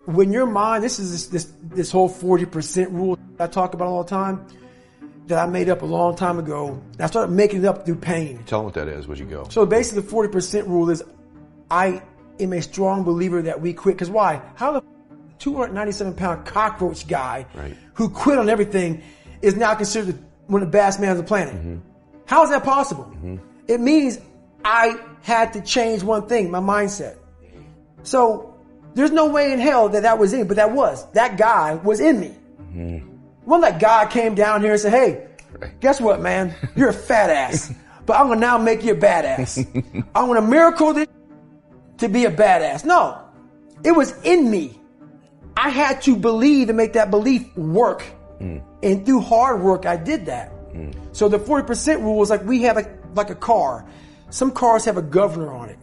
When your mind, this is this whole 40% rule I talk about all the time that I made up a long time ago. I started making it up through pain. Tell them what that is. Where'd you go? So basically the 40% rule is I am a strong believer that we quit. Because why? How the 297-pound cockroach guy who quit on everything is now considered one of the baddest men on the planet? Mm-hmm. How is that possible? Mm-hmm. It means I had to change one thing, my mindset. So there's no way in hell that was in me, but that guy was in me. Mm-hmm. One that guy came down here and said, hey, guess what, man? You're a fat ass, but I'm going to now make you a badass. I'm going to miracle this to be a badass. No, it was in me. I had to believe and make that belief work. Mm. And through hard work, I did that. Mm. So the 40% rule is like we have like a car. Some cars have a governor on it.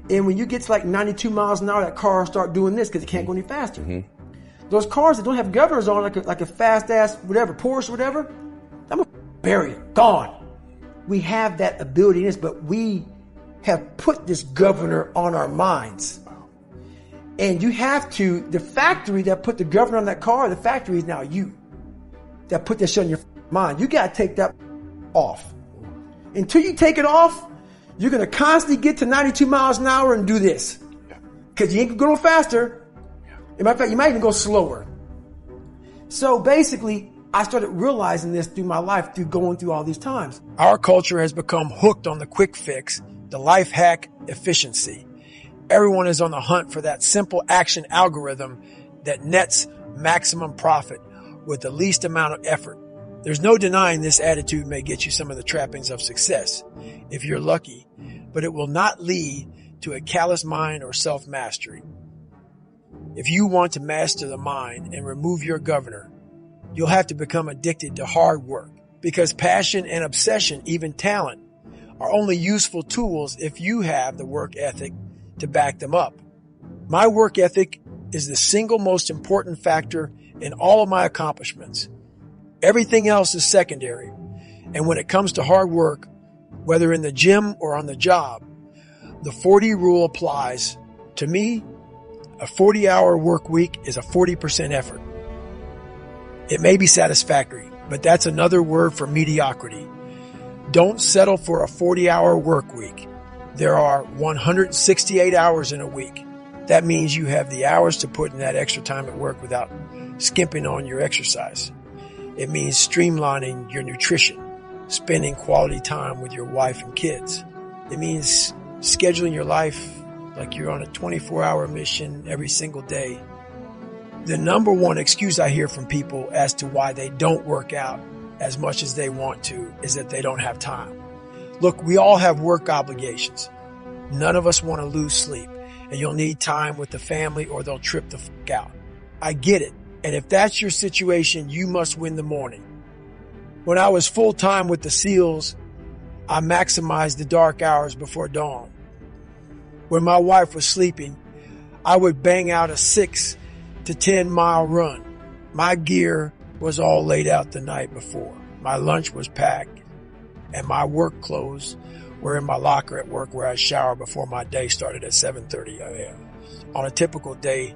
And when you get to like 92 miles an hour, that car will start doing this because it can't go any faster. Mm-hmm. Those cars that don't have governors on, like a fast ass, whatever, Porsche, whatever, I'm gonna bury it, gone. We have that ability in us, but we have put this governor on our minds. And you have to, the factory that put the governor on that car, the factory is now you that put that shit on your mind. You gotta take that off. Until you take it off, you're going to constantly get to 92 miles an hour and do this. Because you ain't going to go no faster. As a matter of fact, you might even go slower. So basically, I started realizing this through my life, through going through all these times. Our culture has become hooked on the quick fix, the life hack, efficiency. Everyone is on the hunt for that simple action algorithm that nets maximum profit with the least amount of effort. There's no denying this attitude may get you some of the trappings of success, if you're lucky, but it will not lead to a callous mind or self-mastery. If you want to master the mind and remove your governor, you'll have to become addicted to hard work, because passion and obsession, even talent, are only useful tools if you have the work ethic to back them up. My work ethic is the single most important factor in all of my accomplishments. Everything else is secondary. And when it comes to hard work, whether in the gym or on the job, the 40 rule applies. To me, a 40-hour work week is a 40% effort. It may be satisfactory, but that's another word for mediocrity. Don't settle for a 40-hour work week. There are 168 hours in a week. That means you have the hours to put in that extra time at work without skimping on your exercise. It means streamlining your nutrition, spending quality time with your wife and kids. It means scheduling your life like you're on a 24-hour mission every single day. The number one excuse I hear from people as to why they don't work out as much as they want to is that they don't have time. Look, we all have work obligations. None of us want to lose sleep, and you'll need time with the family or they'll trip the fuck out. I get it. And if that's your situation, you must win the morning. When I was full-time with the SEALs, I maximized the dark hours before dawn. When my wife was sleeping, I would bang out a 6 to 10 mile run. My gear was all laid out the night before. My lunch was packed, and my work clothes were in my locker at work where I shower before my day started at 7:30 a.m. On a typical day,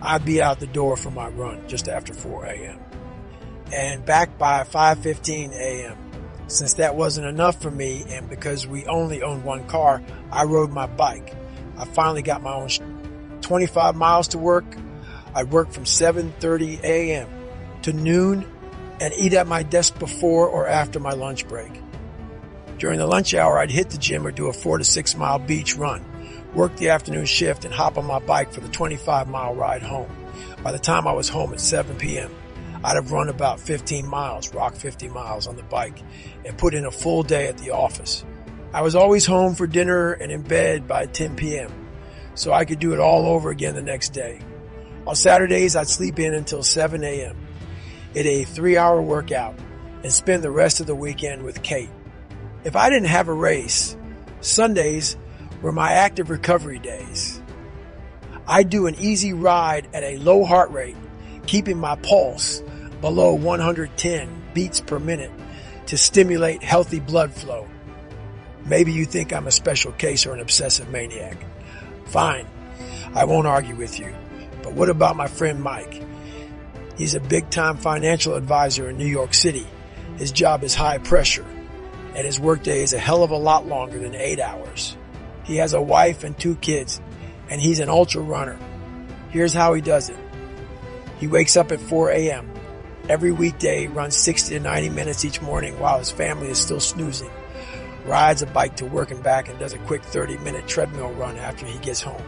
I'd be out the door for my run just after 4 a.m. and back by 5:15 a.m. Since that wasn't enough for me, and because we only owned one car, I rode my bike. I finally got my own 25 miles to work. I'd work from 7:30 a.m. to noon and eat at my desk before or after my lunch break. During the lunch hour, I'd hit the gym or do a 4 to 6 mile beach run, work the afternoon shift, and hop on my bike for the 25-mile ride home. By the time I was home at 7 p.m., I'd have run about 15 miles, rocked 50 miles on the bike, and put in a full day at the office. I was always home for dinner and in bed by 10 p.m., so I could do it all over again the next day. On Saturdays, I'd sleep in until 7 a.m., hit a 3-hour workout, and spend the rest of the weekend with Kate. If I didn't have a race, Sundays were my active recovery days. I'd do an easy ride at a low heart rate, keeping my pulse below 110 beats per minute to stimulate healthy blood flow. Maybe you think I'm a special case or an obsessive maniac. Fine, I won't argue with you. But But what about my friend Mike? He's a big-time financial advisor in New York City. His job is high pressure, and his workday is a hell of a lot longer than 8 hours. He has a wife and 2 kids, and he's an ultra runner. Here's how he does it. He wakes up at 4 a.m. Every weekday, runs 60 to 90 minutes each morning while his family is still snoozing, rides a bike to work and back, and does a quick 30-minute treadmill run after he gets home.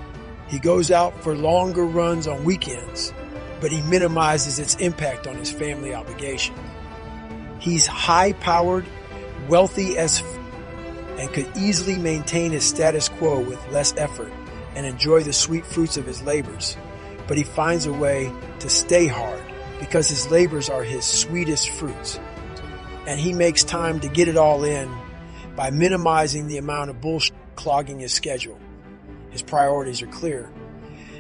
He goes out for longer runs on weekends, but he minimizes its impact on his family obligation. He's high-powered, wealthy as and could easily maintain his status quo with less effort and enjoy the sweet fruits of his labors. But he finds a way to stay hard because his labors are his sweetest fruits. And he makes time to get it all in by minimizing the amount of bullshit clogging his schedule. His priorities are clear,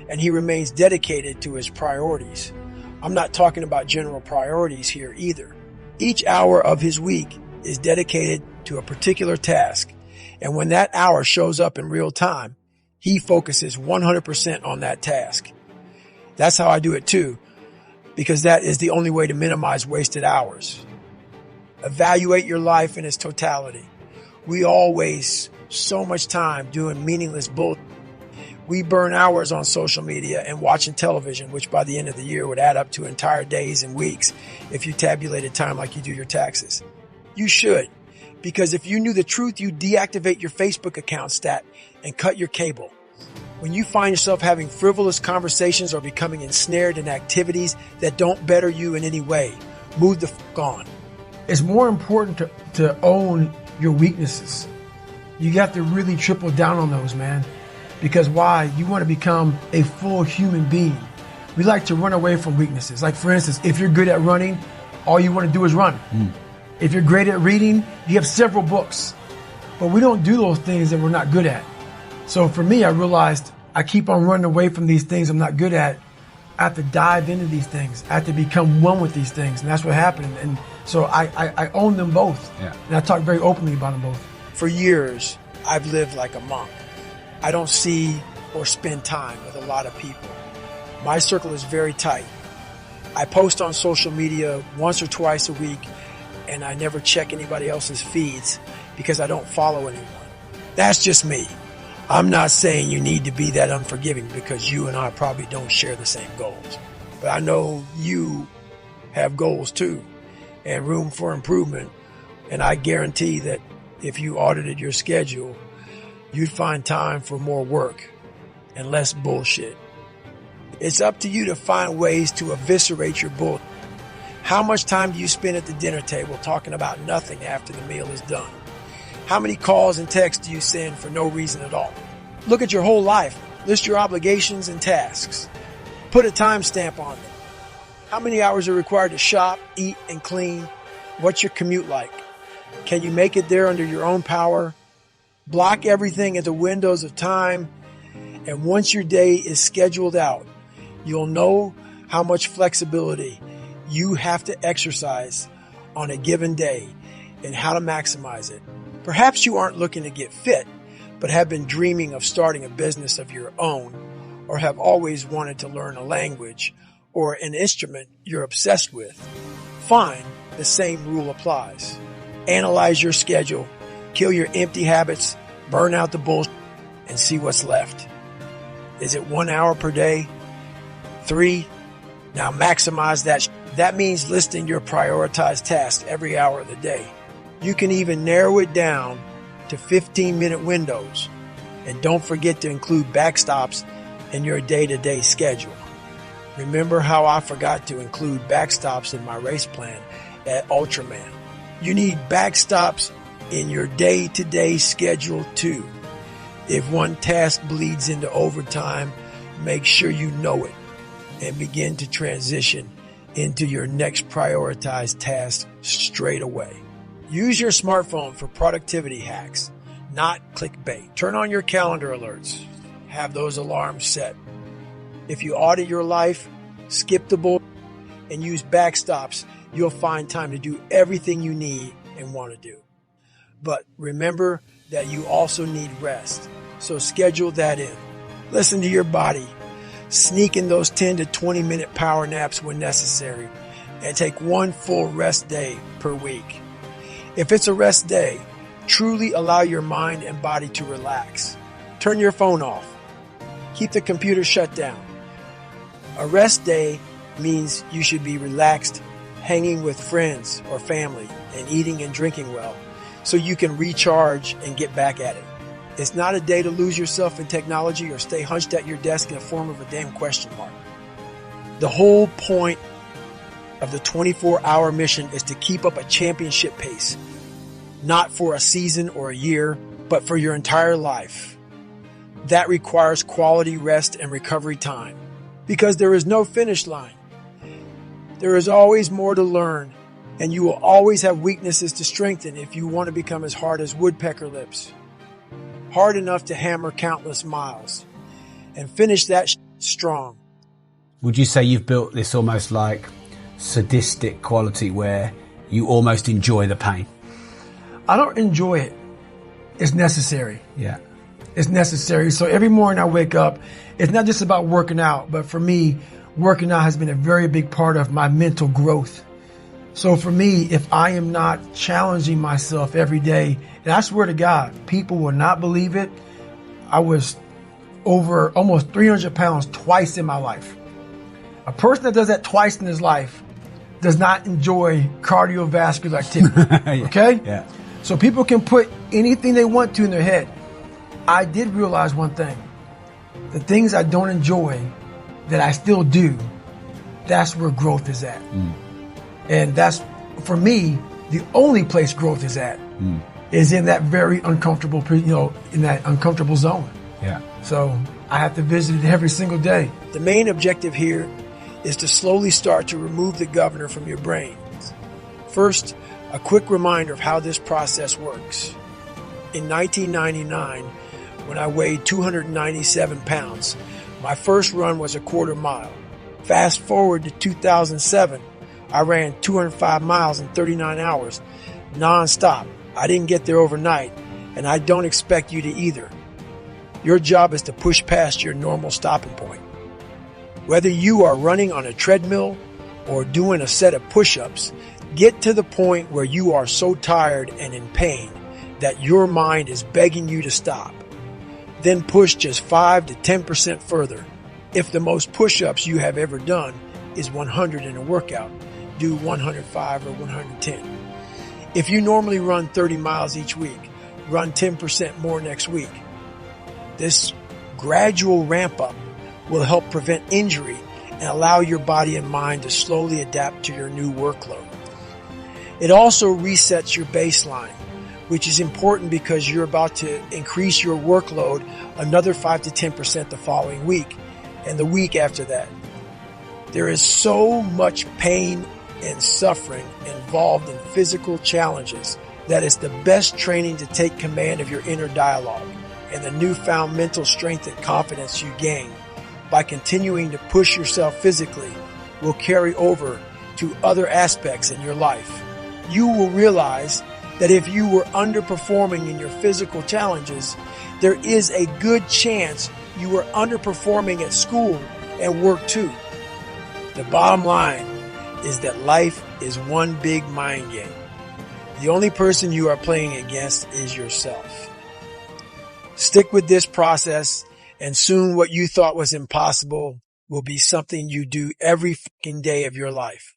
and he remains dedicated to his priorities. I'm not talking about general priorities here either. Each hour of his week is dedicated to a particular task, and when that hour shows up in real time, he focuses 100% on that task. That's how I do it too, because that is the only way to minimize wasted hours. Evaluate your life in its totality. We all waste so much time doing meaningless bullshit. We burn hours on social media and watching television, which by the end of the year would add up to entire days and weeks if you tabulated time like you do your taxes. You should, because if you knew the truth, you'd deactivate your Facebook account stat and cut your cable. When you find yourself having frivolous conversations or becoming ensnared in activities that don't better you in any way, move the fuck on. It's more important to own your weaknesses. You got to really triple down on those, man. Because why? You want to become a full human being. We like to run away from weaknesses. Like for instance, if you're good at running, all you want to do is run. If you're great at reading, you have several books. But we don't do those things that we're not good at. So for me, I realized I keep on running away from these things I'm not good at. I have to dive into these things. I have to become one with these things. And that's what happened. And so I own them both. Yeah. And I talk very openly about them both. For years, I've lived like a monk. I don't see or spend time with a lot of people. My circle is very tight. I post on social media once or twice a week, and I never check anybody else's feeds because I don't follow anyone. That's just me. I'm not saying you need to be that unforgiving because you and I probably don't share the same goals. But I know you have goals too and room for improvement. And I guarantee that if you audited your schedule, you'd find time for more work and less bullshit. It's up to you to find ways to eviscerate your bull. How much time do you spend at the dinner table talking about nothing after the meal is done? How many calls and texts do you send for no reason at all? Look at your whole life. List your obligations and tasks. Put a timestamp on them. How many hours are required to shop, eat, and clean? What's your commute like? Can you make it there under your own power? Block everything into windows of time. And once your day is scheduled out, you'll know how much flexibility you have to exercise on a given day and how to maximize it. Perhaps you aren't looking to get fit, but have been dreaming of starting a business of your own, or have always wanted to learn a language or an instrument you're obsessed with. Fine, the same rule applies. Analyze your schedule, kill your empty habits, burn out the bullshit, and see what's left. Is it 1 hour per day? 3? Now maximize that. That means listing your prioritized tasks every hour of the day. You can even narrow it down to 15-minute windows. And don't forget to include backstops in your day-to-day schedule. Remember how I forgot to include backstops in my race plan at Ultraman. You need backstops in your day-to-day schedule too. If one task bleeds into overtime, make sure you know it and begin to transition into your next prioritized task straight away. Use your smartphone for productivity hacks, not clickbait. Turn on your calendar alerts. Have those alarms set. If you audit your life, skip the bull, and use backstops, you'll find time to do everything you need and want to do. But remember that you also need rest, so schedule that in. Listen to your body. Sneak in those 10 to 20 minute power naps when necessary, and take one full rest day per week. If it's a rest day, truly allow your mind and body to relax. Turn your phone off. Keep the computer shut down. A rest day means you should be relaxed, hanging with friends or family, and eating and drinking well, so you can recharge and get back at it. It's not a day to lose yourself in technology or stay hunched at your desk in the form of a damn question mark. The whole point of the 24-hour mission is to keep up a championship pace, not for a season or a year, but for your entire life. That requires quality rest and recovery time, because there is no finish line. There is always more to learn, and you will always have weaknesses to strengthen if you want to become as hard as woodpecker lips. Hard enough to hammer countless miles and finish that strong. Would you say you've built this almost like sadistic quality where you almost enjoy the pain? I don't enjoy it. It's necessary. Yeah. It's necessary. So every morning I wake up, it's not just about working out, but for me, working out has been a very big part of my mental growth. So for me, if I am not challenging myself every day, and I swear to God, people will not believe it, I was over almost 300 pounds twice in my life. A person that does that twice in his life does not enjoy cardiovascular activity. Okay? Yeah. So people can put anything they want to in their head. I did realize one thing. The things I don't enjoy that I still do, that's where growth is at. And that's, for me, the only place growth is at, is in that very uncomfortable, in that uncomfortable zone. Yeah. So I have to visit it every single day. The main objective here is to slowly start to remove the governor from your brain. First, a quick reminder of how this process works. In 1999, when I weighed 297 pounds, my first run was a quarter mile. Fast forward to 2007, I ran 205 miles in 39 hours, non-stop. I didn't get there overnight, and I don't expect you to either. Your job is to push past your normal stopping point. Whether you are running on a treadmill or doing a set of push-ups, get to the point where you are so tired and in pain that your mind is begging you to stop. Then push just 5 to 10% further. If the most push-ups you have ever done is 100 in a workout, do 105 or 110. If you normally run 30 miles each week, run 10% more next week. This gradual ramp up will help prevent injury and allow your body and mind to slowly adapt to your new workload. It also resets your baseline, which is important because you're about to increase your workload another 5 to 10% the following week and the week after that. There is so much pain and suffering involved in physical challenges that it's the best training to take command of your inner dialogue, and the newfound mental strength and confidence you gain by continuing to push yourself physically will carry over to other aspects in your life. You will realize that if you were underperforming in your physical challenges, there is a good chance you were underperforming at school and work too. The bottom line is that life is one big mind game. The only person you are playing against is yourself. Stick with this process, and soon what you thought was impossible will be something you do every fucking day of your life.